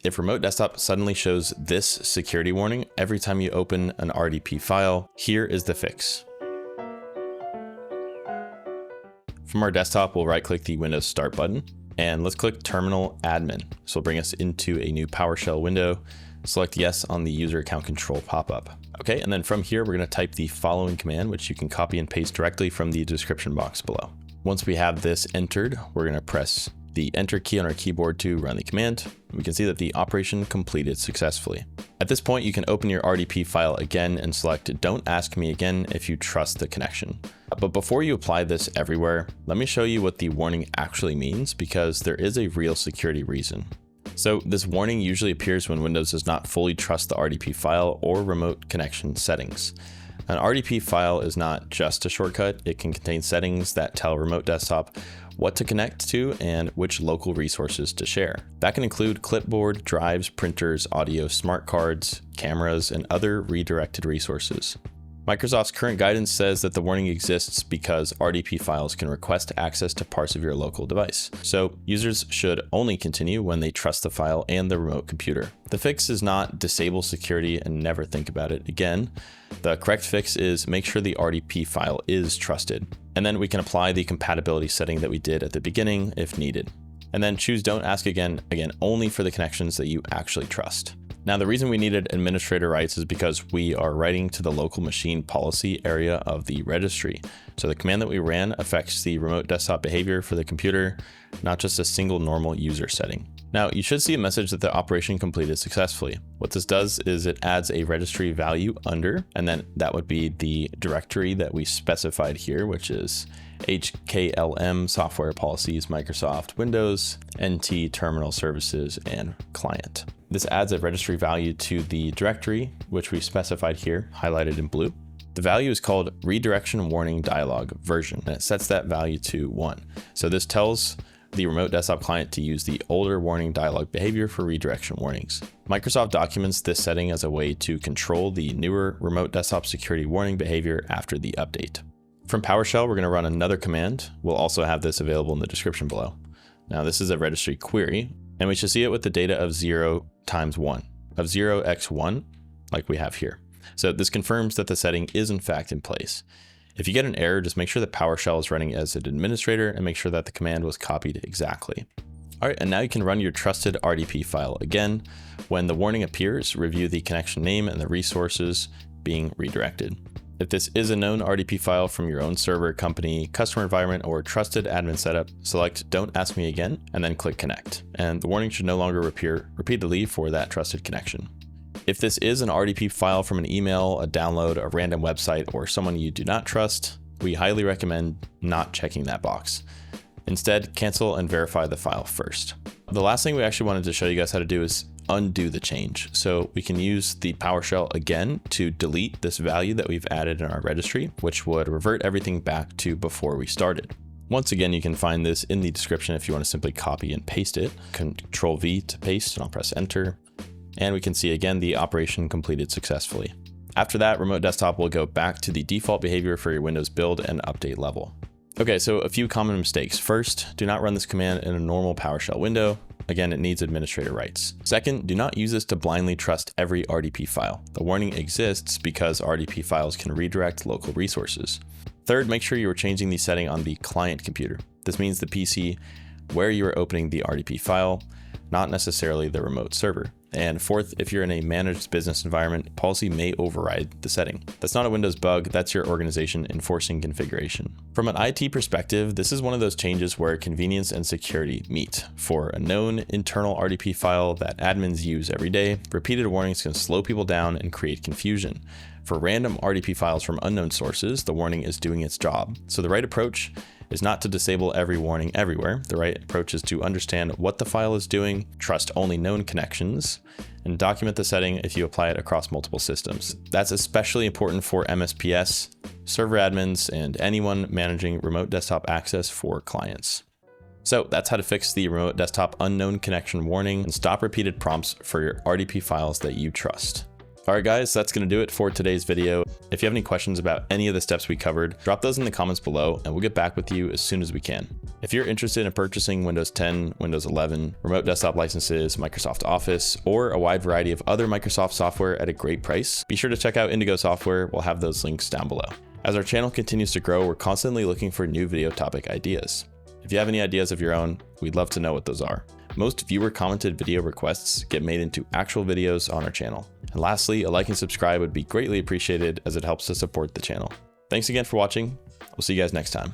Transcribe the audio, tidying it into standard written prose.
If remote desktop suddenly shows this security warning every time you open an RDP file, here is the fix. From our desktop, we'll right-click the Windows Start button, and let's click Terminal Admin. This will bring us into a new PowerShell window. Select Yes on the User Account Control pop-up. Okay, and then from here, we're going to type the following command, which you can copy and paste directly from the description box below. Once we have this entered, we're going to press the Enter key on our keyboard to run the command. We can see that the operation completed successfully. At this point, you can open your RDP file again and select Don't Ask Me Again if you trust the connection. But before you apply this everywhere, let me show you what the warning actually means, because there is a real security reason. So this warning usually appears when Windows does not fully trust the RDP file or remote connection settings. An RDP file is not just a shortcut. It can contain settings that tell remote desktop what to connect to and which local resources to share. That can include clipboard, drives, printers, audio, smart cards, cameras, and other redirected resources. Microsoft's current guidance says that the warning exists because RDP files can request access to parts of your local device. So users should only continue when they trust the file and the remote computer. The fix is not disable security and never think about it again. The correct fix is make sure the RDP file is trusted. And then we can apply the compatibility setting that we did at the beginning if needed. And then choose Don't Ask Again only for the connections that you actually trust. Now, the reason we needed administrator rights is because we are writing to the local machine policy area of the registry. So the command that we ran affects the remote desktop behavior for the computer, not just a single normal user setting. Now, you should see a message that the operation completed successfully. What this does is it adds a registry value under, and then that would be the directory that we specified here, which is HKLM software policies, Microsoft Windows, NT terminal services, and client. This adds a registry value to the directory, which we specified here, highlighted in blue. The value is called redirection warning dialog version, and it sets that value to 1. So this tells the remote desktop client to use the older warning dialog behavior for redirection warnings. Microsoft documents this setting as a way to control the newer remote desktop security warning behavior after the update. From PowerShell, we're going to run another command. We'll also have this available in the description below. Now, this is a registry query, and we should see it with the data of 0 times 1, of 0x1, like we have here. So this confirms that the setting is in fact in place. If you get an error, just make sure that PowerShell is running as an administrator and make sure that the command was copied exactly. All right, and now you can run your trusted RDP file again. When the warning appears, review the connection name and the resources being redirected. If this is a known RDP file from your own server, company, customer environment, or trusted admin setup, select Don't Ask Me Again, and then click Connect. And the warning should no longer appear repeatedly for that trusted connection. If this is an RDP file from an email, a download, a random website, or someone you do not trust, we highly recommend not checking that box. Instead, cancel and verify the file first. The last thing we actually wanted to show you guys how to do is undo the change. So we can use the PowerShell again to delete this value that we've added in our registry, which would revert everything back to before we started. Once again, you can find this in the description if you want to simply copy and paste it. Control V to paste, and I'll press Enter. And we can see again the operation completed successfully. After that, remote desktop will go back to the default behavior for your Windows build and update level. Okay, so a few common mistakes. First, do not run this command in a normal PowerShell window. Again, it needs administrator rights. Second, do not use this to blindly trust every RDP file. The warning exists because RDP files can redirect local resources. Third, make sure you are changing the setting on the client computer. This means the PC where you are opening the RDP file, not necessarily the remote server. And fourth, if you're in a managed business environment, policy may override the setting. That's not a Windows bug, that's your organization enforcing configuration. From an IT perspective, this is one of those changes where convenience and security meet. For a known internal RDP file that admins use every day, repeated warnings can slow people down and create confusion. For random RDP files from unknown sources, the warning is doing its job. So the right approach is not to disable every warning everywhere. The right approach is to understand what the file is doing, trust only known connections, and document the setting if you apply it across multiple systems. That's especially important for MSPs, server admins, and anyone managing remote desktop access for clients. So that's how to fix the remote desktop unknown connection warning and stop repeated prompts for your RDP files that you trust. All right, guys, that's going to do it for today's video. If you have any questions about any of the steps we covered, drop those in the comments below and we'll get back with you as soon as we can. If you're interested in purchasing Windows 10, Windows 11, remote desktop licenses, Microsoft Office, or a wide variety of other Microsoft software at a great price, be sure to check out Indigo software. We'll have those links down below. As our channel continues to grow, we're constantly looking for new video topic ideas. If you have any ideas of your own, we'd love to know what those are. Most viewer commented video requests get made into actual videos on our channel. And lastly, a like and subscribe would be greatly appreciated as it helps to support the channel. Thanks again for watching. We'll see you guys next time.